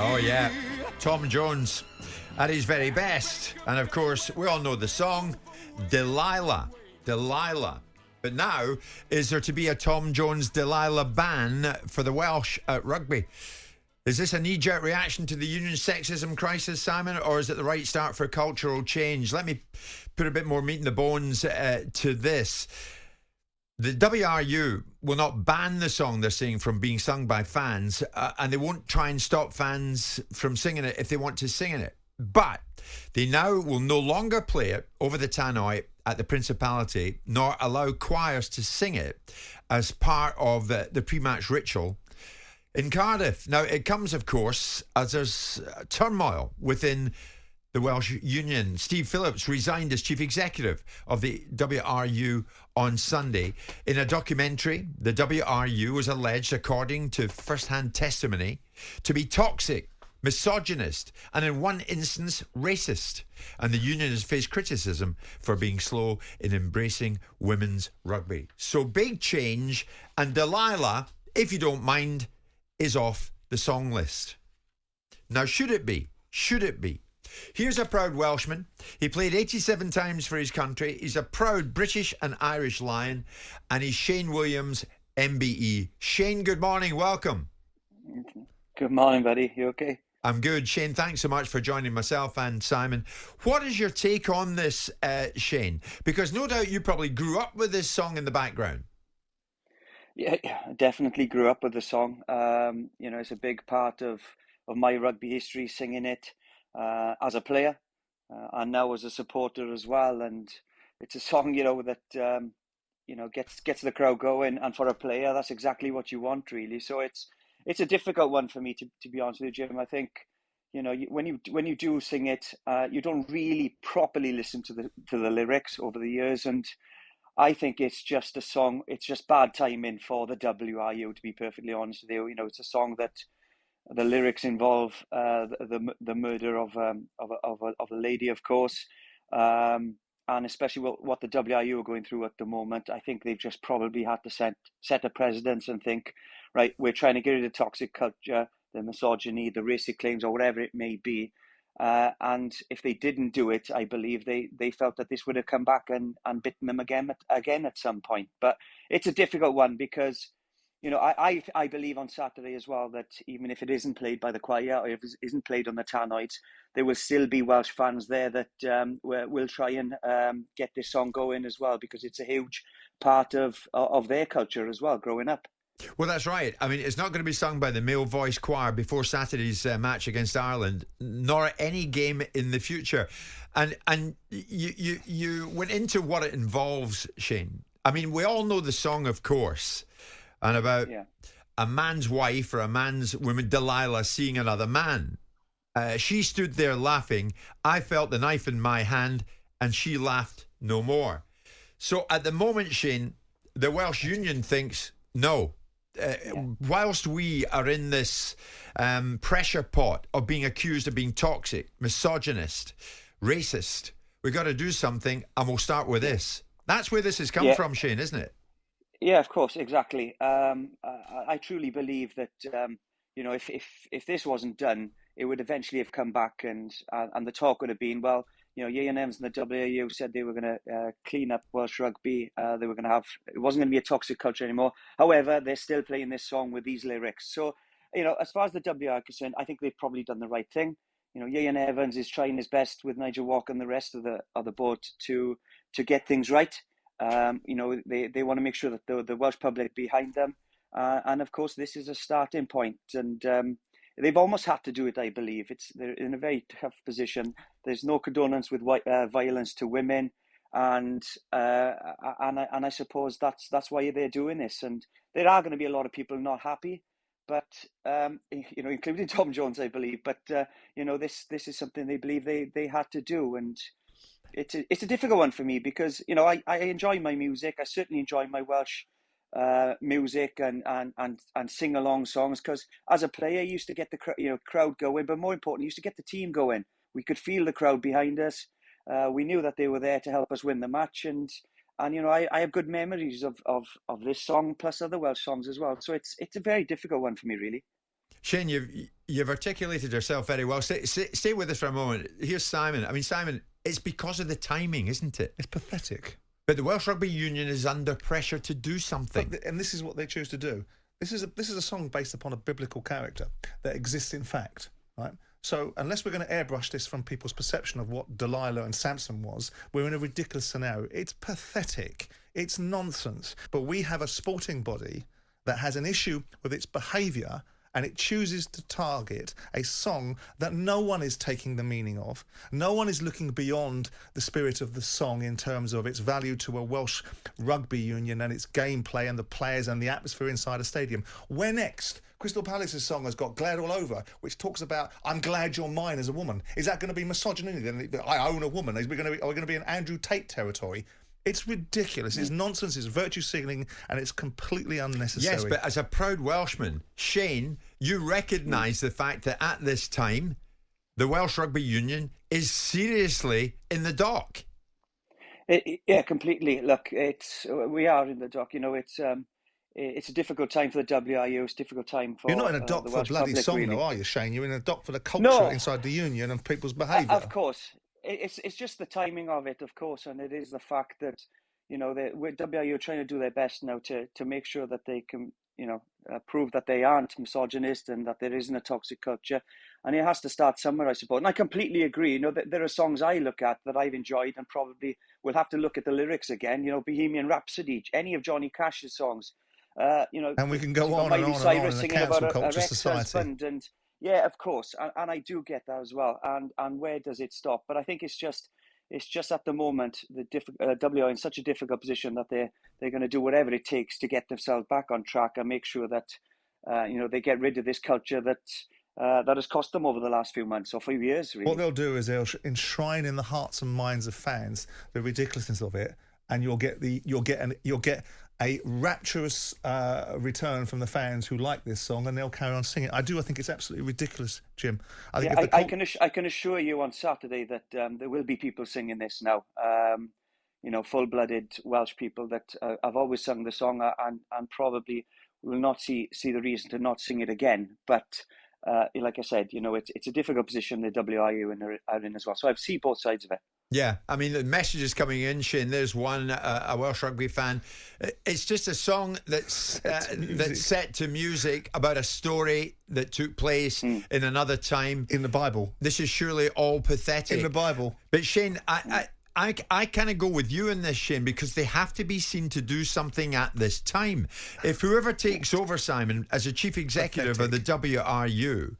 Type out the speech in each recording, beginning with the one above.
Oh, yeah. Tom Jones at his very best. And of course, we all know the song, Delilah. Delilah. But now, is there to be a Tom Jones Delilah ban for the Welsh at rugby? Is this a knee-jerk reaction to the union sexism crisis, Simon, or is it the right start for cultural change? Let me put a bit more meat in the bones to this. The WRU will not ban the song, they're saying, from being sung by fans, and they won't try and stop fans from singing it if they want to sing it. But they now will no longer play it over the tannoy at the Principality, nor allow choirs to sing it as part of the pre-match ritual in Cardiff. Now, it comes, of course, as there's turmoil within the Welsh Union. Steve Phillips resigned as chief executive of the WRU on Sunday. In a documentary, the WRU was alleged, according to first-hand testimony, to be toxic, misogynist, and in one instance, racist. And the union has faced criticism for being slow in embracing women's rugby. So big change, and Delilah, if you don't mind, is off the song list. Now, should it be? Should it be? Here's a proud Welshman. He played 87 times for his country. He's a proud British and Irish Lion, and he's Shane Williams, MBE. Shane, good morning. Welcome. Good morning, buddy. You okay? I'm good. Shane, thanks so much for joining myself and Simon. What is your take on this, Shane? Because no doubt you probably grew up with this song in the background. Yeah, I definitely grew up with the song. It's a big part of my rugby history, singing it as a player and now as a supporter as well. And it's a song, that gets the crowd going. And for a player, that's exactly what you want, really. So it's a difficult one for me to be honest with you, Jim. I think when you do sing it, you don't really properly listen to the lyrics over the years, and I think it's just a song. It's just bad timing for the WRU, to be perfectly honest with you. It's a song that the lyrics involve the murder of a lady, of course, and especially what the WRU are going through at the moment. I think they've just probably had to set a precedence and think, right, we're trying to get rid of toxic culture, the misogyny, the racist claims, or whatever it may be. And if they didn't do it, I believe they felt that this would have come back and bitten them again at some point. But it's a difficult one because, I believe on Saturday as well that even if it isn't played by the choir or if it isn't played on the tannoids, there will still be Welsh fans there that will try and get this song going as well, because it's a huge part of their culture as well, growing up. Well, that's right. I mean, it's not going to be sung by the male voice choir before Saturday's match against Ireland, nor any game in the future. And you went into what it involves, Shane. I mean, we all know the song, of course, and about a man's wife or a man's woman, Delilah, seeing another man. She stood there laughing. I felt the knife in my hand, and she laughed no more. So at the moment, Shane, the Welsh Union thinks, no. Whilst we are in this pressure pot of being accused of being toxic, misogynist, racist, we've got to do something, and we'll start with this. That's where this has come from, Shane, isn't it? Yeah, of course, exactly. I truly believe that if this wasn't done, it would eventually have come back, and the talk would have been, well, Ian Evans and the WRU said they were going to clean up Welsh rugby. They were going to it wasn't going to be a toxic culture anymore. However, they're still playing this song with these lyrics. So, as far as the WRU are concerned, I think they've probably done the right thing. Ian Evans is trying his best with Nigel Walker and the rest of the board to get things right. They want to make sure that the Welsh public behind them. And of course, this is a starting point. And they've almost had to do it, I believe. They're in a very tough position. There's no condonance with violence to women, and I suppose that's why they're doing this. And there are going to be a lot of people not happy, but including Tom Jones, I believe. But this is something they believe they had to do, and it's a difficult one for me because I enjoy my music. I certainly enjoy my Welsh music and sing along songs, because as a player, I used to get the crowd going, but more importantly, used to get the team going. We could feel the crowd behind us. We knew that they were there to help us win the match, and I have good memories of this song plus other Welsh songs as well. So it's a very difficult one for me, really. Shane, you've articulated yourself very well. Stay with us for a moment. Here's Simon. I mean, Simon, it's because of the timing, isn't it? It's pathetic. But the Welsh Rugby Union is under pressure to do something. And this is what they choose to do. This is a song based upon a biblical character that exists in fact, right? So unless we're going to airbrush this from people's perception of what Delilah and Samson was, we're in a ridiculous scenario. It's pathetic. It's nonsense. But we have a sporting body that has an issue with its behaviour, and it chooses to target a song that no one is taking the meaning of. No one is looking beyond the spirit of the song in terms of its value to a Welsh rugby union and its gameplay and the players and the atmosphere inside a stadium. Where next? Crystal Palace's song has got Glad All Over, which talks about, I'm glad you're mine as a woman. Is that going to be misogyny then? I own a woman. Are we going to be in Andrew Tate territory? It's ridiculous. It's nonsense. It's virtue signalling, and it's completely unnecessary. Yes, but as a proud Welshman, Shane, you recognise the fact that at this time, the Welsh Rugby Union is seriously in the dock. Yeah, completely. Look, we are in the dock. You know, it's a difficult time for the WRU. It's a difficult time for. You're not in a dock the for a Welsh bloody public, song, really. though, are you, Shane? You're in a dock for the culture inside the union and people's behaviour. Of course. It's just the timing of it, of course, and it is the fact that, you know, WRU are trying to do their best now to make sure that they can, you know, prove that they aren't misogynist and that there isn't a toxic culture, and it has to start somewhere, I suppose. And I completely agree. You know, that there are songs I look at that I've enjoyed, and probably will have to look at the lyrics again. You know, Bohemian Rhapsody, any of Johnny Cash's songs. You know, and we can go on and on and on in the cancel culture society. And yeah, of course, and I do get that as well. And where does it stop? But I think it's just at the moment the WRU are in such a difficult position that they're going to do whatever it takes to get themselves back on track and make sure that you know, they get rid of this culture that has cost them over the last few months or few years. Really, what they'll do is they'll enshrine in the hearts and minds of fans the ridiculousness of it, and you'll get a rapturous return from the fans who like this song, and they'll carry on singing. I think it's absolutely ridiculous, Jim. I can assure you on Saturday that there will be people singing this now. You know, full-blooded Welsh people that have always sung the song and probably will not see the reason to not sing it again. But like I said, you know, it's a difficult position the WRU are in as well. So I see both sides of it. Yeah, I mean, the messages coming in, Shane. There's one, a Welsh rugby fan. It's just a song that's set to music about a story that took place in another time. In the Bible. This is surely all pathetic. In the Bible. But Shane, I kind of go with you in this, Shane, because they have to be seen to do something at this time. If whoever takes over, Simon, as a chief executive of the WRU,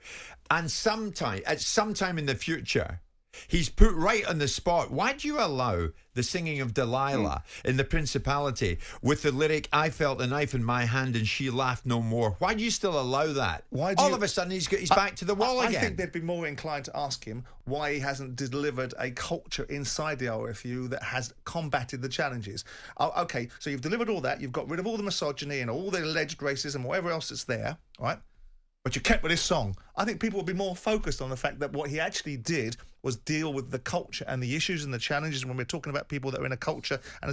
and at some time in the future, he's put right on the spot, why do you allow the singing of Delilah in the Principality with the lyric, I felt a knife in my hand and she laughed no more? Why do you still allow that? All of a sudden he's back to the wall again. I think they'd be more inclined to ask him why he hasn't delivered a culture inside the RFU that has combated the challenges. Okay, so you've delivered all that, you've got rid of all the misogyny and all the alleged racism, whatever else that's there, right? But you kept with this song. I think people would be more focused on the fact that what he actually did was deal with the culture and the issues and the challenges. When we're talking about people that are in a culture and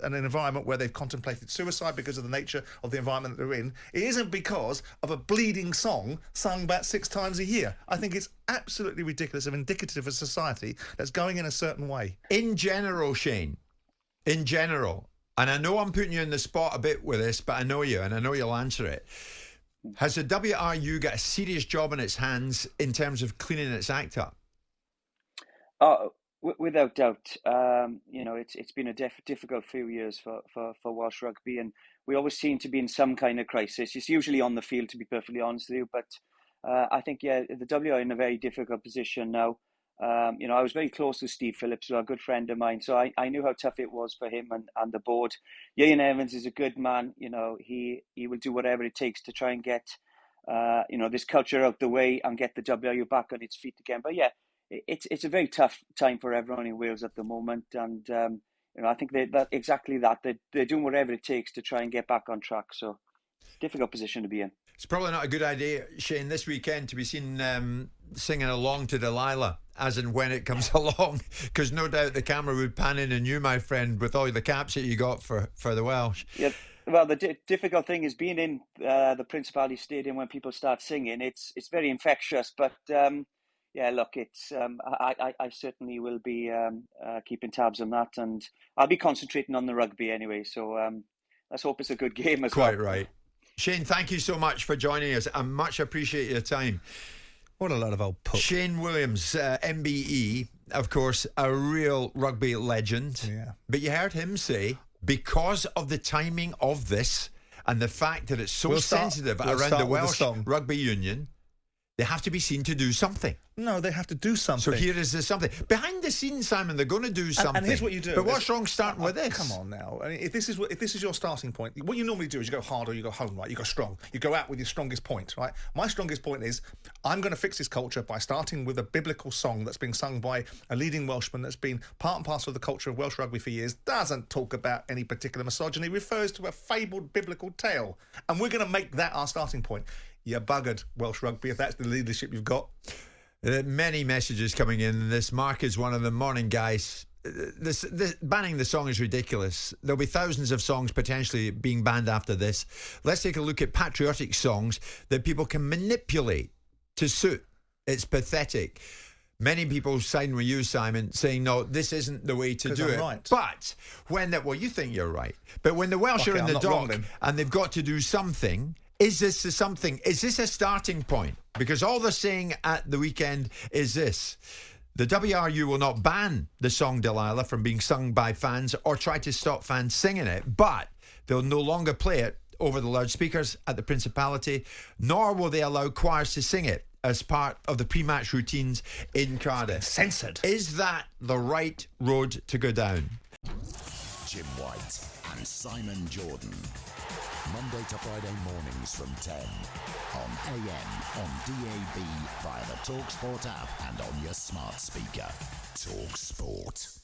an environment where they've contemplated suicide because of the nature of the environment that they're in, it isn't because of a bleeding song sung about 6 times a year. I think it's absolutely ridiculous and indicative of a society that's going in a certain way. In general, Shane, in general, and I know I'm putting you in the spot a bit with this, but I know you and I know you'll answer it. Has the WRU got a serious job in its hands in terms of cleaning its act up? Without doubt. You know, it's been a difficult few years for Welsh rugby, and we always seem to be in some kind of crisis. It's usually on the field, to be perfectly honest with you, but I think, the WRU are in a very difficult position now. You know, I was very close to Steve Phillips, who's a good friend of mine, so I knew how tough it was for him and the board. Ian Evans is a good man. You know, he will do whatever it takes to try and get, you know, this culture out the way and get the WRU back on its feet again. But yeah, it's a very tough time for everyone in Wales at the moment, and you know, I think they're doing whatever it takes to try and get back on track. So, difficult position to be in. It's probably not a good idea, Shane, this weekend to be seen singing along to Delilah, as and when it comes along, because no doubt the camera would pan in on you, my friend, with all the caps that you got for the Welsh. Yep. Well, the difficult thing is being in the Principality Stadium when people start singing. It's very infectious, but yeah, look, it's I certainly will be keeping tabs on that, and I'll be concentrating on the rugby anyway. So let's hope it's a good game as well. Quite right. Shane, thank you so much for joining us. I much appreciate your time. What a lot of old poop. Shane Williams, MBE, of course, a real rugby legend. Yeah. But you heard him say, because of the timing of this and the fact that it's so sensitive around the Welsh Rugby Union, they have to be seen to do something. No, they have to do something. So here is the something. Behind the scenes, Simon, they're going to do something. And here's what you do. But what's wrong starting with this? Come on now. I mean, if this is your starting point, what you normally do is you go hard or you go home, right? You go strong. You go out with your strongest point, right? My strongest point is I'm going to fix this culture by starting with a biblical song that's being sung by a leading Welshman that's been part and parcel of the culture of Welsh rugby for years, doesn't talk about any particular misogyny, refers to a fabled biblical tale. And we're going to make that our starting point. You're buggered, Welsh rugby, if that's the leadership you've got. Many messages coming in. This Mark is one of them. Morning, guys. Banning the song is ridiculous. There'll be thousands of songs potentially being banned after this. Let's take a look at patriotic songs that people can manipulate to suit. It's pathetic. Many people sign with you, Simon, saying, no, this isn't the way to do it. Right. But when well, you think you're right. But when the Welsh are in the dock and they've got to do something, is this something? Is this a starting point? Because all they're saying at the weekend is this. The WRU will not ban the song Delilah from being sung by fans or try to stop fans singing it, but they'll no longer play it over the loudspeakers at the Principality, nor will they allow choirs to sing it as part of the pre-match routines in Cardiff. Censored. Is that the right road to go down? Jim White and Simon Jordan. Monday to Friday mornings from 10 on AM, on DAB, via the talkSPORT app and on your smart speaker. talkSPORT.